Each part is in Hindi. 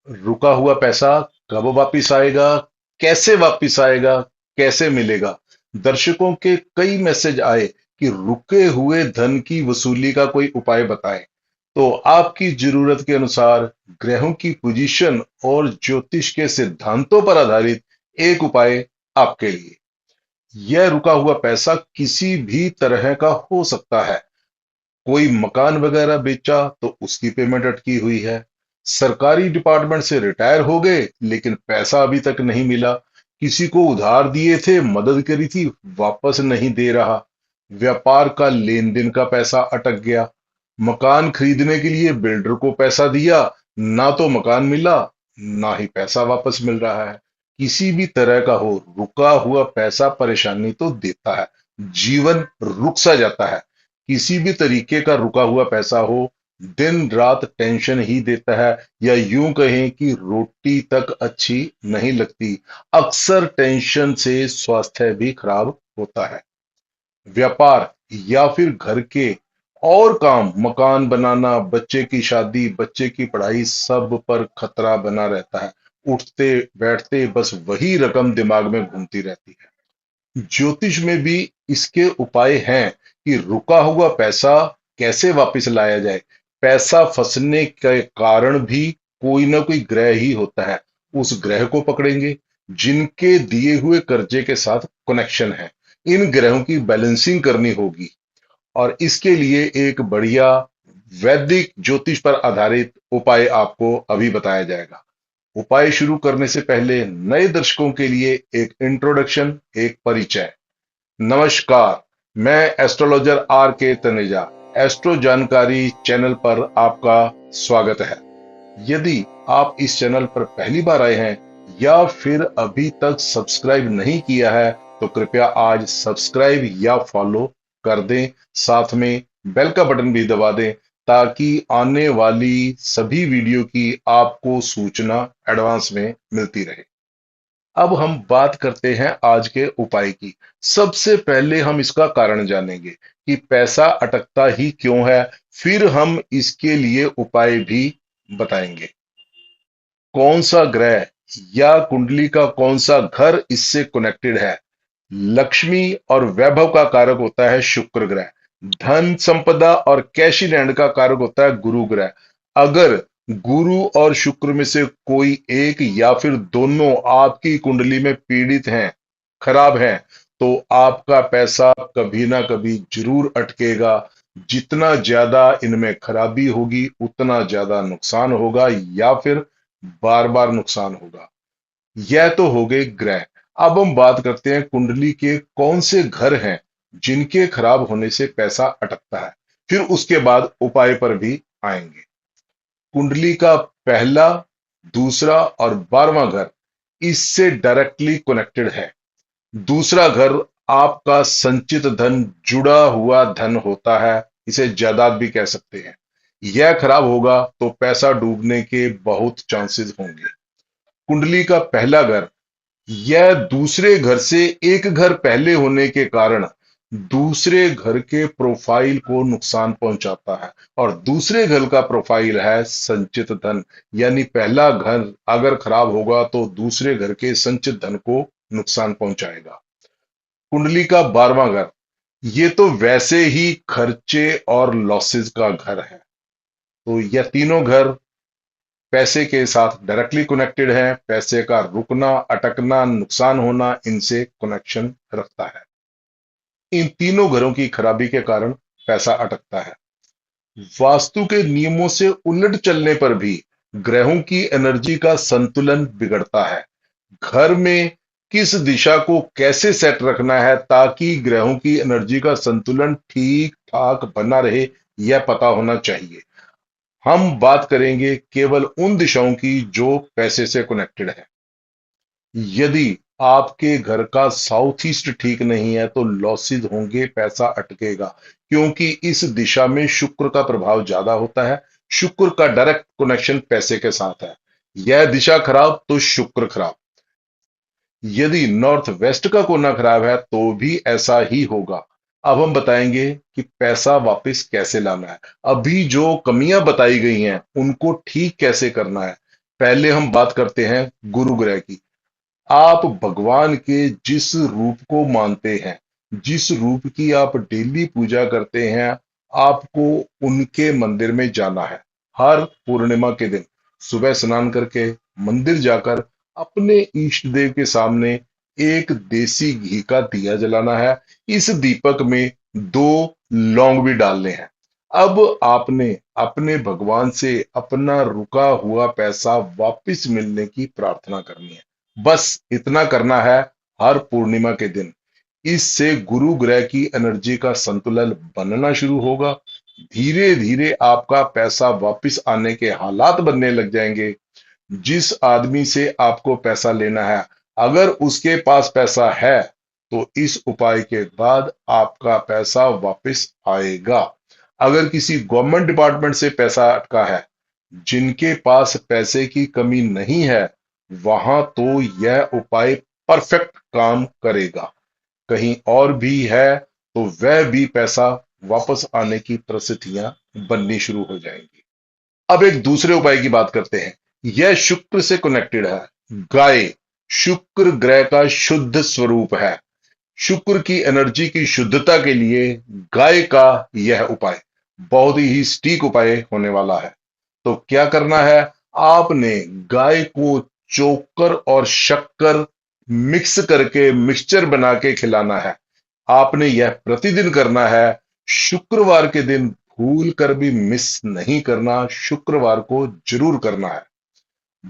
रुका हुआ पैसा कब वापिस आएगा, कैसे वापिस आएगा, कैसे मिलेगा। दर्शकों के कई मैसेज आए कि रुके हुए धन की वसूली का कोई उपाय बताएं। तो आपकी जरूरत के अनुसार ग्रहों की पोजीशन और ज्योतिष के सिद्धांतों पर आधारित एक उपाय आपके लिए। यह रुका हुआ पैसा किसी भी तरह का हो सकता है। कोई मकान वगैरह बेचा तो उसकी पेमेंट अटकी हुई है। सरकारी डिपार्टमेंट से रिटायर हो गए लेकिन पैसा अभी तक नहीं मिला। किसी को उधार दिए थे, मदद करी थी, वापस नहीं दे रहा। व्यापार का लेन देन का पैसा अटक गया। मकान खरीदने के लिए बिल्डर को पैसा दिया, ना तो मकान मिला, ना ही पैसा वापस मिल रहा है। किसी भी तरह का हो, रुका हुआ पैसा परेशानी तो देता है। जीवन रुक सा जाता है। किसी भी तरीके का रुका हुआ पैसा हो, दिन रात टेंशन ही देता है, या यूं कहें कि रोटी तक अच्छी नहीं लगती। अक्सर टेंशन से स्वास्थ्य भी खराब होता है। व्यापार या फिर घर के और काम, मकान बनाना, बच्चे की शादी, बच्चे की पढ़ाई, सब पर खतरा बना रहता है। उठते बैठते बस वही रकम दिमाग में घूमती रहती है। ज्योतिष में भी इसके उपाय हैं कि रुका हुआ पैसा कैसे वापस लाया जाए। पैसा फंसने के कारण भी कोई ना कोई ग्रह ही होता है। उस ग्रह को पकड़ेंगे जिनके दिए हुए कर्जे के साथ कनेक्शन है। इन ग्रहों की बैलेंसिंग करनी होगी और इसके लिए एक बढ़िया वैदिक ज्योतिष पर आधारित उपाय आपको अभी बताया जाएगा। उपाय शुरू करने से पहले नए दर्शकों के लिए एक इंट्रोडक्शन, एक परिचय। नमस्कार, मैं एस्ट्रोलॉजर आर के तनेजा। एस्ट्रो जानकारी चैनल पर आपका स्वागत है। यदि आप इस चैनल पर पहली बार आए हैं या फिर अभी तक सब्सक्राइब नहीं किया है तो कृपया आज सब्सक्राइब या फॉलो कर दें। साथ में बेल का बटन भी दबा दें ताकि आने वाली सभी वीडियो की आपको सूचना एडवांस में मिलती रहे। अब हम बात करते हैं आज के उपाय की। सबसे पहले हम इसका कारण जानेंगे कि पैसा अटकता ही क्यों है। फिर हम इसके लिए उपाय भी बताएंगे। कौन सा ग्रह या कुंडली का कौन सा घर इससे कनेक्टेड है। लक्ष्मी और वैभव का कारक होता है शुक्र ग्रह। धन संपदा और कैश इन हैंड का कारक होता है गुरु ग्रह। अगर गुरु और शुक्र में से कोई एक या फिर दोनों आपकी कुंडली में पीड़ित हैं, खराब हैं, तो आपका पैसा कभी ना कभी जरूर अटकेगा। जितना ज्यादा इनमें खराबी होगी उतना ज्यादा नुकसान होगा या फिर बार बार नुकसान होगा। यह तो हो गए ग्रह। अब हम बात करते हैं कुंडली के कौन से घर हैं जिनके खराब होने से पैसा अटकता है। फिर उसके बाद उपाय पर भी आएंगे। कुंडली का पहला, दूसरा और 12वां घर इससे डायरेक्टली कनेक्टेड है। दूसरा घर आपका संचित धन, जुड़ा हुआ धन होता है। इसे जायदाद भी कह सकते हैं। यह खराब होगा तो पैसा डूबने के बहुत चांसेस होंगे। कुंडली का पहला घर, यह दूसरे घर से एक घर पहले होने के कारण दूसरे घर के प्रोफाइल को नुकसान पहुंचाता है। और दूसरे घर का प्रोफाइल है संचित धन, यानी पहला घर अगर खराब होगा तो दूसरे घर के संचित धन को नुकसान पहुंचाएगा। कुंडली का 12वां घर, ये तो वैसे ही खर्चे और लॉसेस का घर है। तो यह तीनों घर पैसे के साथ डायरेक्टली कनेक्टेड है। पैसे का रुकना, अटकना, नुकसान होना इनसे कनेक्शन रखता है। इन तीनों घरों की खराबी के कारण पैसा अटकता है। वास्तु के नियमों से उलट चलने पर भी ग्रहों की एनर्जी का संतुलन बिगड़ता है। घर में किस दिशा को कैसे सेट रखना है ताकि ग्रहों की एनर्जी का संतुलन ठीक ठाक बना रहे, यह पता होना चाहिए। हम बात करेंगे केवल उन दिशाओं की जो पैसे से कनेक्टेड है। यदि आपके घर का साउथ ईस्ट ठीक नहीं है तो लॉसेस होंगे, पैसा अटकेगा, क्योंकि इस दिशा में शुक्र का प्रभाव ज्यादा होता है। शुक्र का डायरेक्ट कनेक्शन पैसे के साथ है। यह दिशा खराब तो शुक्र खराब। यदि नॉर्थ वेस्ट का कोना खराब है तो भी ऐसा ही होगा। अब हम बताएंगे कि पैसा वापस कैसे लाना है। अभी जो कमियां बताई गई हैं उनको ठीक कैसे करना है। पहले हम बात करते हैं गुरु ग्रह की। आप भगवान के जिस रूप को मानते हैं, जिस रूप की आप डेली पूजा करते हैं, आपको उनके मंदिर में जाना है। हर पूर्णिमा के दिन सुबह स्नान करके मंदिर जाकर अपने इष्ट देव के सामने एक देसी घी का दिया जलाना है। इस दीपक में दो लौंग भी डालने हैं। अब आपने अपने भगवान से अपना रुका हुआ पैसा वापस मिलने की प्रार्थना करनी है। बस इतना करना है हर पूर्णिमा के दिन। इससे गुरु ग्रह की एनर्जी का संतुलन बनना शुरू होगा। धीरे धीरे आपका पैसा वापस आने के हालात बनने लग जाएंगे। जिस आदमी से आपको पैसा लेना है, अगर उसके पास पैसा है तो इस उपाय के बाद आपका पैसा वापस आएगा। अगर किसी गवर्नमेंट डिपार्टमेंट से पैसा अटका है, जिनके पास पैसे की कमी नहीं है, वहां तो यह उपाय परफेक्ट काम करेगा। कहीं और भी है तो वह भी पैसा वापस आने की परिस्थितियां बननी शुरू हो जाएंगी। अब एक दूसरे उपाय की बात करते हैं। यह शुक्र से कनेक्टेड है। गाय शुक्र ग्रह का शुद्ध स्वरूप है। शुक्र की एनर्जी की शुद्धता के लिए गाय का यह उपाय बहुत ही सटीक उपाय होने वाला है। तो क्या करना है? आपने गाय को चोकर और शक्कर मिक्स करके मिक्सचर बना के खिलाना है। आपने यह प्रतिदिन करना है। शुक्रवार के दिन भूल कर भी मिस नहीं करना, शुक्रवार को जरूर करना है।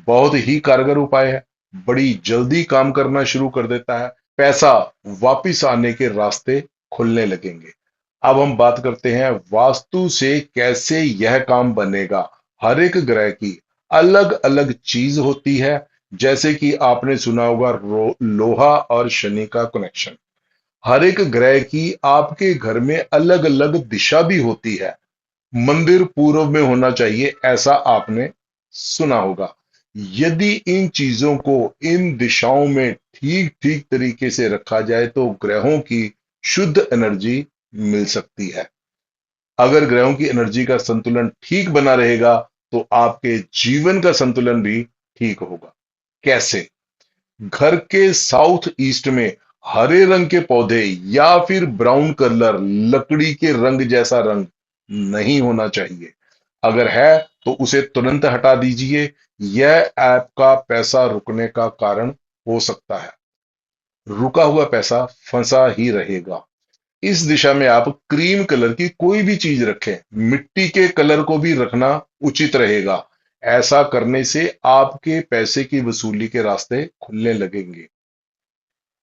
बहुत ही कारगर उपाय है। बड़ी जल्दी काम करना शुरू कर देता है। पैसा वापिस आने के रास्ते खुलने लगेंगे। अब हम बात करते हैं वास्तु से कैसे यह काम बनेगा। हर एक ग्रह की अलग अलग चीज होती है। जैसे कि आपने सुना होगा लोहा और शनि का कनेक्शन। हर एक ग्रह की आपके घर में अलग अलग दिशा भी होती है। मंदिर पूर्व में होना चाहिए, ऐसा आपने सुना होगा। यदि इन चीजों को इन दिशाओं में ठीक ठीक तरीके से रखा जाए तो ग्रहों की शुद्ध एनर्जी मिल सकती है। अगर ग्रहों की एनर्जी का संतुलन ठीक बना रहेगा तो आपके जीवन का संतुलन भी ठीक होगा। कैसे? घर के साउथ ईस्ट में हरे रंग के पौधे या फिर ब्राउन कलर लकड़ी के रंग जैसा रंग नहीं होना चाहिए। अगर है तो उसे तुरंत हटा दीजिए। यह आपका पैसा रुकने का कारण हो सकता है। रुका हुआ पैसा फंसा ही रहेगा। इस दिशा में आप क्रीम कलर की कोई भी चीज रखें। मिट्टी के कलर को भी रखना उचित रहेगा। ऐसा करने से आपके पैसे की वसूली के रास्ते खुलने लगेंगे।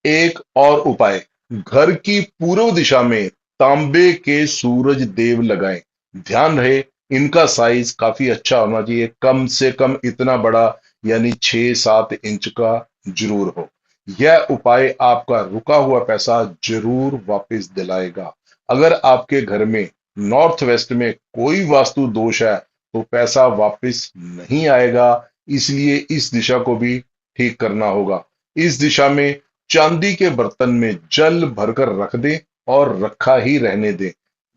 एक और उपाय, घर की पूर्व दिशा में तांबे के सूरज देव लगाएं। ध्यान रहे इनका साइज काफी अच्छा होना चाहिए, कम से कम इतना बड़ा, यानी 6-7 इंच का जरूर हो। यह उपाय आपका रुका हुआ पैसा जरूर वापस दिलाएगा। अगर आपके घर में नॉर्थ वेस्ट में कोई वास्तु दोष है तो पैसा वापस नहीं आएगा। इसलिए इस दिशा को भी ठीक करना होगा। इस दिशा में चांदी के बर्तन में जल भरकर रख दें और रखा ही रहने दें।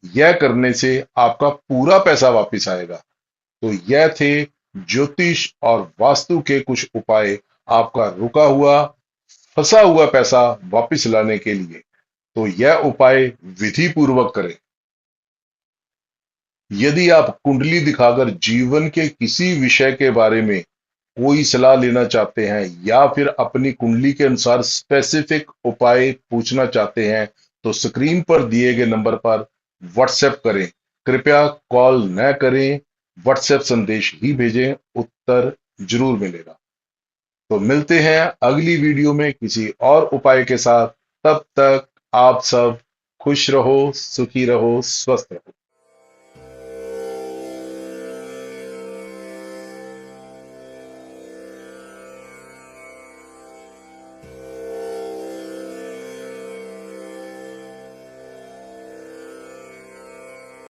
यह करने से आपका पूरा पैसा वापस आएगा। तो यह थे ज्योतिष और वास्तु के कुछ उपाय आपका रुका हुआ फंसा हुआ पैसा वापस लाने के लिए। तो यह उपाय विधि पूर्वक करें। यदि आप कुंडली दिखाकर जीवन के किसी विषय के बारे में कोई सलाह लेना चाहते हैं या फिर अपनी कुंडली के अनुसार स्पेसिफिक उपाय पूछना चाहते हैं तो स्क्रीन पर दिए गए नंबर पर व्हाट्सएप करें। कृपया कॉल न करें, व्हाट्सएप संदेश ही भेजें, उत्तर जरूर मिलेगा। तो मिलते हैं अगली वीडियो में किसी और उपाय के साथ। तब तक आप सब खुश रहो, सुखी रहो, स्वस्थ रहो।